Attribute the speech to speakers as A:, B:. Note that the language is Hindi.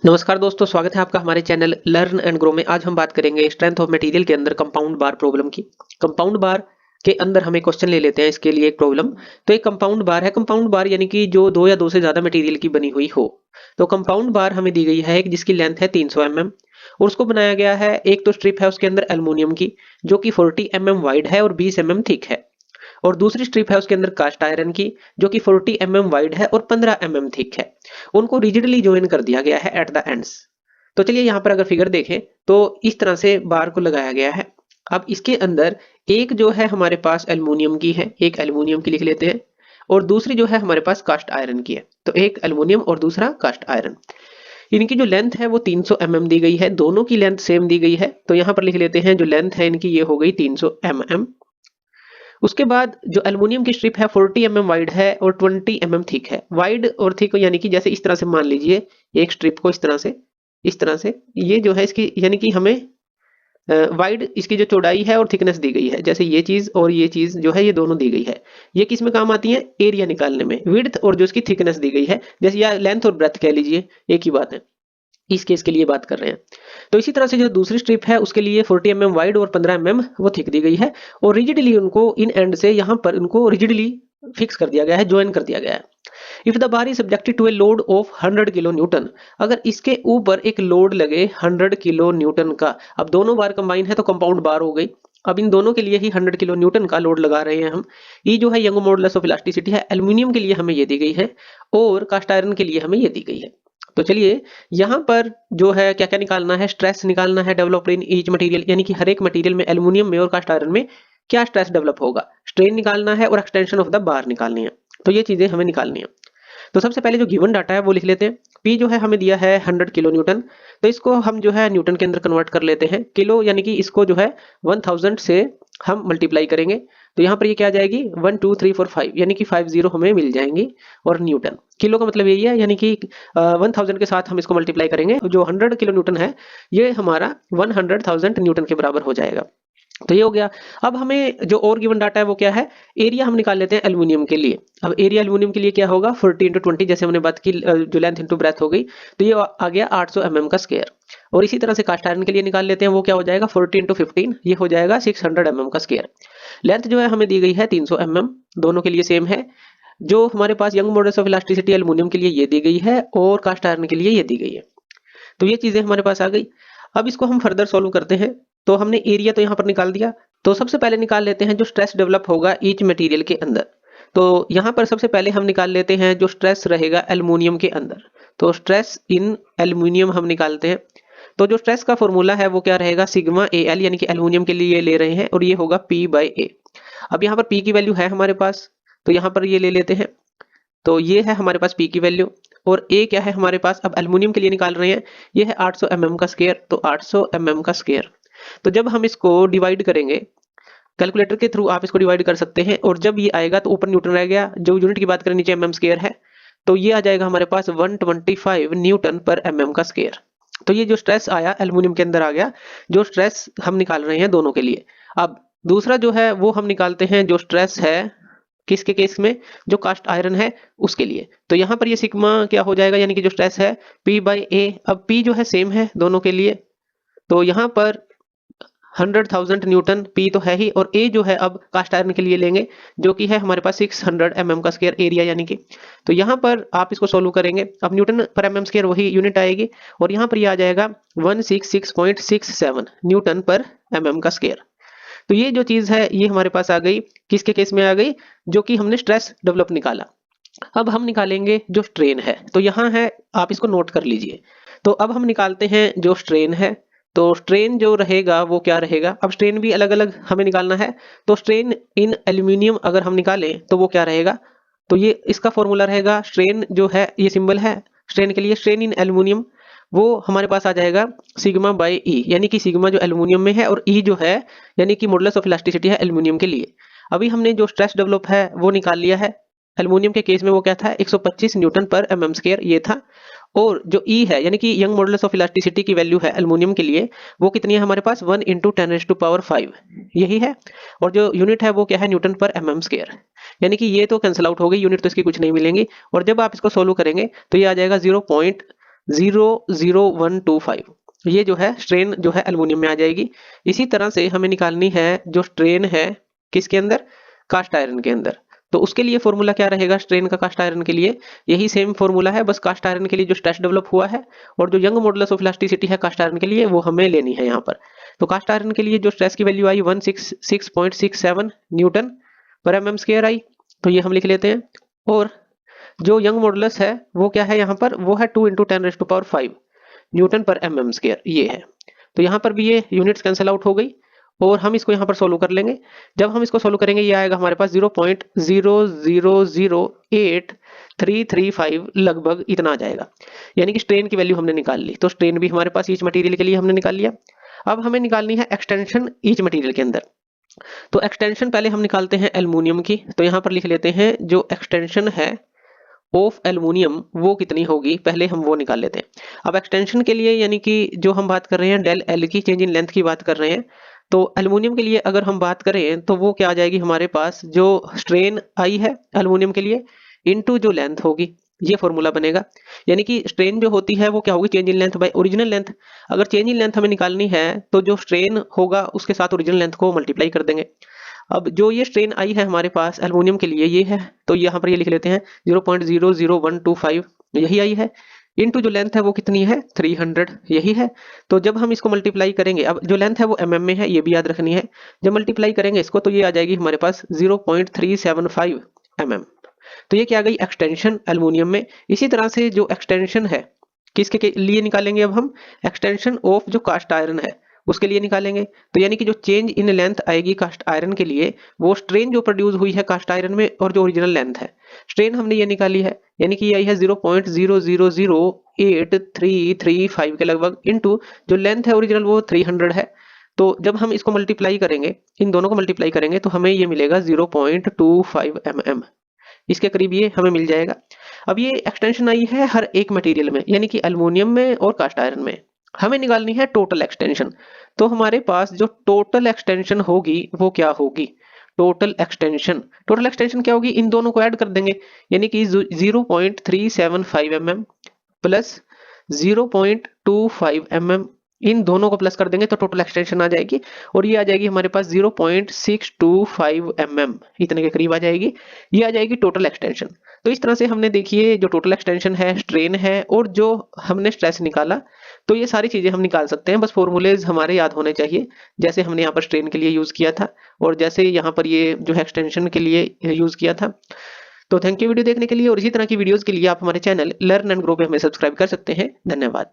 A: नमस्कार दोस्तों, स्वागत है आपका हमारे चैनल लर्न एंड ग्रो में। आज हम बात करेंगे स्ट्रेंथ ऑफ मटेरियल के अंदर कंपाउंड बार प्रॉब्लम की। कंपाउंड बार के अंदर हम एक क्वेश्चन ले लेते हैं इसके लिए एक प्रॉब्लम। तो एक कंपाउंड बार है। कंपाउंड बार यानी कि जो दो या दो से ज्यादा मटेरियल की बनी हुई हो। तो कंपाउंड बार हमें दी गई है एक जिसकी लेंथ है 300 mm और उसको बनाया गया है। एक तो स्ट्रिप है उसके अंदर एल्युमिनियम की जो कि 40 mm वाइड है और 20 mm थिक है। और दूसरी स्ट्रिप है उसके अंदर कास्ट आयरन की जो कि 40 mm वाइड है और 15 mm थिक है। उनको रिजिडली ज्वाइन कर दिया गया है एट द एंड्स। तो चलिए यहाँ पर अगर फिगर देखें तो इस तरह से बार को लगाया गया है। अब इसके अंदर एक जो है हमारे पास एल्युमिनियम की है, एक एल्युमिनियम की लिख लेते हैं, और दूसरी जो है हमारे पास कास्ट आयरन की है। तो एक एल्युमिनियम और दूसरा कास्ट आयरन। इनकी जो लेंथ है वो 300 mm दी गई है, दोनों की लेंथ सेम दी गई है। तो यहाँ पर लिख लेते हैं जो लेंथ है इनकी ये हो गई 300 mm। उसके बाद जो एल्युमिनियम की स्ट्रिप है 40 mm वाइड है और 20 mm थिक है। वाइड और थिक यानी कि जैसे इस तरह से मान लीजिए एक स्ट्रिप को इस तरह से ये जो है इसकी यानी कि हमें वाइड इसकी जो चौड़ाई है और थिकनेस दी गई है। जैसे ये चीज और ये चीज जो है ये दोनों दी गई है। ये किस में काम आती है? एरिया निकालने में। विड्थ और जो इसकी थिकनेस दी गई है, जैसे या लेंथ और ब्रेथ कह लीजिए, एक ही बात है। इस केस के लिए बात कर रहे हैं। तो इसी तरह से जो दूसरी स्ट्रिप है उसके लिए 40 mm वाइड और 15 mm वो थिक दी गई है। और रिजिडली उनको इन एंड से यहाँ पर उनको रिजिडली फिक्स कर दिया गया है, ज्वाइन कर दिया गया है। If the bar is subjected to a load of 100 kilo newton, अगर इसके ऊपर एक लोड लगे 100 किलो न्यूटन का। अब दोनों बार कंबाइन है तो कंपाउंड बार हो गई। अब इन दोनों के लिए ही 100 किलो न्यूटन का लोड लगा रहे हैं हम। ये जो है यंग मॉडुलस ऑफ इलास्टिसिटी है, एल्युमिनियम के लिए हमें ये दी गई है और कास्ट आयरन के लिए हमें ये दी गई है। तो चलिए यहाँ पर जो है क्या क्या निकालना है, स्ट्रेस निकालना है डेवलप्ड इन ईच मटेरियल, यानी कि हर एक मटेरियल में एल्युमिनियम में और कास्ट आयरन में क्या स्ट्रेस डेवलप होगा, स्ट्रेन निकालना है और एक्सटेंशन ऑफ द बार निकालनी है। तो ये चीजें हमें निकालनी है। तो सबसे पहले जो गिवन डाटा है वो लिख लेते हैं। पी जो है हमें दिया है 100 किलो न्यूटन। तो इसको हम जो है न्यूटन के अंदर कन्वर्ट कर लेते हैं। किलो यानी कि इसको जो है 1000 से हम मल्टीप्लाई करेंगे। तो यहाँ पर ये क्या आ जाएगी 1 2 3 4 5 यानी कि 50 हमें मिल जाएंगी। और न्यूटन किलो का मतलब यही है, यानी कि 1000 के साथ हम इसको मल्टीप्लाई करेंगे। जो 100 किलो न्यूटन है ये हमारा 100,000 न्यूटन के बराबर हो जाएगा। तो ये हो गया। अब हमें जो और गिवन डाटा है वो क्या है, एरिया हम निकाल लेते हैं एल्युमिनियम के लिए। अब एरिया एल्युमिनियम के लिए क्या होगा 40 × 20, जैसे हमने बात की जो लेंथ इंटू ब्रेथ हो गई। तो ये आ गया 800 mm का स्क्वायर। और इसी तरह से कास्ट आयरन के लिए निकाल लेते हैं, वो क्या हो जाएगा 40 × 15, ये हो जाएगा 600 mm का स्क्वायर। लेंथ जो है हमें दी गई है 300 mm, दोनों के लिए सेम है। जो हमारे पास Young modulus of elasticity aluminium के लिए ये दी गई है और कास्ट आयरन के लिए ये दी गई है। तो ये चीजें हमारे पास आ गई। अब इसको हम फर्दर सॉल्व करते हैं। तो हमने एरिया तो यहाँ पर निकाल दिया। तो सबसे पहले निकाल लेते हैं जो स्ट्रेस डेवलप होगा ईच मटेरियल के अंदर। तो यहाँ पर सबसे पहले हम निकाल लेते हैं जो स्ट्रेस रहेगा एल्युमिनियम के अंदर। तो स्ट्रेस इन एल्युमिनियम हम निकालते हैं। तो जो स्ट्रेस का फॉर्मूला है वो क्या रहेगा सिग्मा ए एल, यानी कि एल्युमिनियम के लिए ले रहे हैं और ये होगा पी बाई ए। अब यहाँ पर पी की वैल्यू है हमारे पास, तो यहाँ पर ये ले लेते हैं। तो ये है हमारे पास पी की वैल्यू। और ए क्या है हमारे पास, अब एल्युमिनियम के लिए निकाल रहे हैं, ये है 800 mm का स्क्वायर। तो 800 mm का स्क्वायर। तो जब हम इसको डिवाइड करेंगे कैलकुलेटर के थ्रू, आप इसको डिवाइड कर सकते हैं। और जब ये आएगा तो ऊपर न्यूटन रह गया, जो यूनिट की बात करें नीचे mm स्क्वायर है। तो ये आ जाएगा हमारे पास 125 न्यूटन पर mm का स्क्वायर। तो ये जो स्ट्रेस आया एल्युमिनियम के अंदर आ गया, जो स्ट्रेस हम निकाल रहे हैं दोनों के लिए। अब दूसरा जो है वो हम निकालते हैं जो स्ट्रेस है किसके केस में, जो कास्ट आयरन है उसके लिए। तो यहाँ पर ये सिग्मा क्या हो जाएगा, यानी कि जो स्ट्रेस है P बाई ए। अब P जो है सेम है दोनों के लिए। तो यहाँ पर 100,000 न्यूटन P तो है ही, और A जो है अब कास्ट आयरन के लिए लेंगे जो कि है हमारे पास 600 mm का स्क्वायर एरिया, यानी कि। तो यहाँ पर आप इसको सोल्व करेंगे। अब न्यूटन पर mm स्क्वायर वही यूनिट आएगी और यहाँ पर ये आ जाएगा 166.67 न्यूटन पर mm का स्क्वायर। तो ये जो चीज है ये हमारे पास आ गई, किसके केस में आ गई, जो कि हमने स्ट्रेस डेवलप निकाला। अब हम निकालेंगे जो स्ट्रेन है। तो यहाँ है, आप इसको नोट कर लीजिए। तो अब हम निकालते हैं जो स्ट्रेन है। तो स्ट्रेन जो रहेगा वो क्या रहेगा, अब स्ट्रेन भी अलग अलग हमें निकालना है। तो स्ट्रेन इन एल्यूमिनियम अगर हम निकालें तो वो क्या रहेगा, तो ये इसका फॉर्मूला रहेगा, स्ट्रेन जो है ये सिंबल है स्ट्रेन के लिए, स्ट्रेन इन एल्यूमिनियम वो हमारे पास आ जाएगा सिग्मा बाई ई, यानी कि सिग्मा जो एल्युमिनियम में है और ई जो है यानी कि मॉडुलस ऑफ इलास्टिसिटी है एल्युमिनियम के लिए। अभी हमने जो स्ट्रेस डेवलप है वो निकाल लिया है। एल्युमिनियम के केस में वो क्या था 125 न्यूटन पर mm स्क्वायर ये था। और जो ई है यानी कि यंग मॉडुलस ऑफ इलास्टिसिटी की वैल्यू है एल्युमिनियम के लिए, वो कितनी है हमारे पास 1 × 10⁵ यही है। और जो यूनिट है वो क्या है न्यूटन पर mm स्क्वायर, यानी कि ये तो कैंसिल आउट हो गई, यूनिट तो इसकी कुछ नहीं मिलेंगी। और जब आप इसको सोल्व करेंगे तो ये आ जाएगा 00125, ये जो है स्ट्रेन जो है एल्युमिनियम में आ जाएगी। इसी तरह से हमें निकालनी है जो स्ट्रेन है किसके अंदर, कास्ट आयरन के अंदर। तो उसके लिए फॉर्मूला क्या रहेगा स्ट्रेन का कास्ट आयरन के लिए, यही सेम फॉर्मूला है, बस कास्ट आयरन के लिए जो स्ट्रेस डेवलप हुआ है और जो यंग मॉडुलस ऑफ इलास्टिसिटी है कास्ट आयरन के लिए वो हमें लेनी है यहाँ पर। तो कास्ट आयरन के लिए जो स्ट्रेस की वैल्यू आई 166.67 न्यूटन पर एम एम स्क्वायर आई, तो ये हम लिख लेते हैं। और जो यंग मॉडुलस है वो क्या है यहाँ पर, वो है 2 × 10⁵ न्यूटन पर एम एम स्क्वायर, ये है। तो यहाँ पर भी ये यूनिट्स कैंसिल आउट हो गई और हम इसको यहाँ पर सोल्व कर लेंगे। जब हम इसको सोल्व करेंगे ये आएगा हमारे पास 0.0008335 लगभग इतना आ जाएगा, यानी कि स्ट्रेन की वैल्यू हमने निकाल ली। तो स्ट्रेन भी हमारे पास ईच मटेरियल के लिए हमने निकाल लिया। अब हमें निकालनी है एक्सटेंशन ईच मटेरियल के अंदर। तो एक्सटेंशन पहले हम निकालते हैं एल्युमिनियम की, तो यहाँ पर लिख लेते हैं जो एक्सटेंशन है ऑफ एल्युमिनियम वो कितनी होगी, पहले हम वो निकाल लेते हैं। अब एक्सटेंशन के लिए यानी कि जो हम बात कर रहे हैं डेल एल की, चेंज इन लेंथ की बात कर रहे हैं, तो एल्युमिनियम के लिए अगर हम बात करें तो वो क्या आ जाएगी हमारे पास, जो स्ट्रेन आई है एल्युमिनियम के लिए इनटू जो लेंथ होगी, ये फॉर्मूला बनेगा। यानी कि स्ट्रेन जो होती है वो क्या होगी, change in length bye original length. अगर चेंज इन लेंथ हमें निकालनी है तो जो स्ट्रेन होगा उसके साथ ओरिजिनल लेंथ को मल्टीप्लाई कर देंगे। अब जो ये स्ट्रेन आई है हमारे पास एल्युमिनियम के लिए ये है, तो यहाँ पर ये लिख लेते हैं 0.00125 यही आई है, इनटू जो लेंथ है वो कितनी है 300 यही है। तो जब हम इसको मल्टीप्लाई करेंगे, अब जो लेंथ है वो mm में है ये भी याद रखनी है, जब मल्टीप्लाई करेंगे इसको तो ये आ जाएगी हमारे पास 0.375 mm। तो ये क्या आ गई एक्सटेंशन एल्युमिनियम में। इसी तरह से जो एक्सटेंशन है किसके लिए निकालेंगे, अब हम एक्सटेंशन ऑफ जो कास्ट आयरन है उसके लिए निकालेंगे। तो यानी कि जो चेंज इन लेंथ आएगी कास्ट आयरन के लिए वो स्ट्रेन जो प्रोड्यूस हुई है कास्ट आयरन में और जो ओरिजिनल लेंथ है, स्ट्रेन हमने ये निकाली है, यानी कि ये आई है 0.0008335 के लगभग, इनटू जो लेंथ है ओरिजिनल वो 300 है। तो जब हम इसको मल्टीप्लाई करेंगे, इन दोनों को मल्टीप्लाई करेंगे तो हमें ये मिलेगा 0.25 mm, इसके करीब ये हमें मिल जाएगा। अब ये एक्सटेंशन आई है हर एक मटेरियल में, यानी कि एल्युमिनियम में और कास्ट आयरन में। हमें निकालनी है टोटल एक्सटेंशन। तो हमारे पास जो टोटल एक्सटेंशन होगी वो क्या होगी, टोटल एक्सटेंशन क्या होगी, इन दोनों को ऐड कर देंगे, यानी कि 0.375 mm प्लस 0.25 mm, इन दोनों को प्लस कर देंगे तो टोटल एक्सटेंशन आ जाएगी, और ये आ जाएगी हमारे पास 0.625 mm, इतने के करीब आ जाएगी, ये आ जाएगी टोटल एक्सटेंशन। तो इस तरह से हमने देखिए जो टोटल एक्सटेंशन है, स्ट्रेन है और जो हमने स्ट्रेस निकाला, तो ये सारी चीजें हम निकाल सकते हैं, बस फॉर्मूलेज हमारे याद होने चाहिए, जैसे हमने यहाँ पर स्ट्रेन के लिए यूज किया था और जैसे यहाँ पर ये जो है एक्सटेंशन के लिए यूज किया था। तो थैंक यू वीडियो देखने के लिए, और इसी तरह की वीडियोस के लिए आप हमारे चैनल लर्न एंड ग्रो पे हमें सब्सक्राइब कर सकते हैं। धन्यवाद।